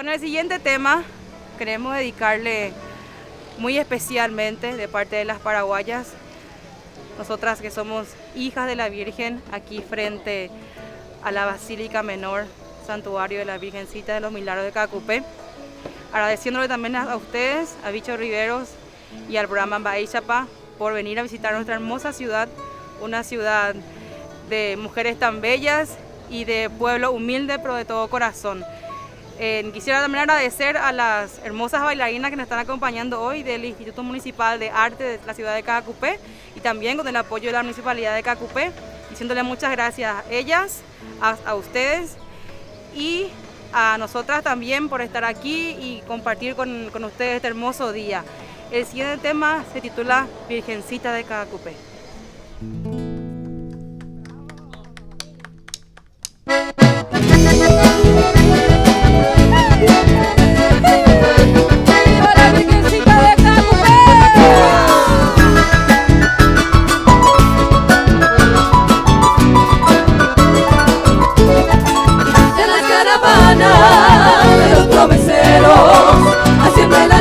Bueno, el siguiente tema queremos dedicarle muy especialmente de parte de las paraguayas, nosotras que somos hijas de la Virgen, aquí frente a la Basílica Menor, Santuario de la Virgencita de los Milagros de Cacupé, agradeciéndole también a ustedes, a Bicho Riveros y al programa Bahía Chapa por venir a visitar nuestra hermosa ciudad, una ciudad de mujeres tan bellas y de pueblo humilde pero de todo corazón. Quisiera también agradecer a las hermosas bailarinas que nos están acompañando hoy del Instituto Municipal de Arte de la ciudad de Cacupé y también con el apoyo de la Municipalidad de Cacupé, diciéndole muchas gracias a ellas, a ustedes y a nosotras también por estar aquí y compartir con ustedes este hermoso día. El siguiente tema se titula Virgencita de Cacupé. De la caravana de los promiseros, haciendo el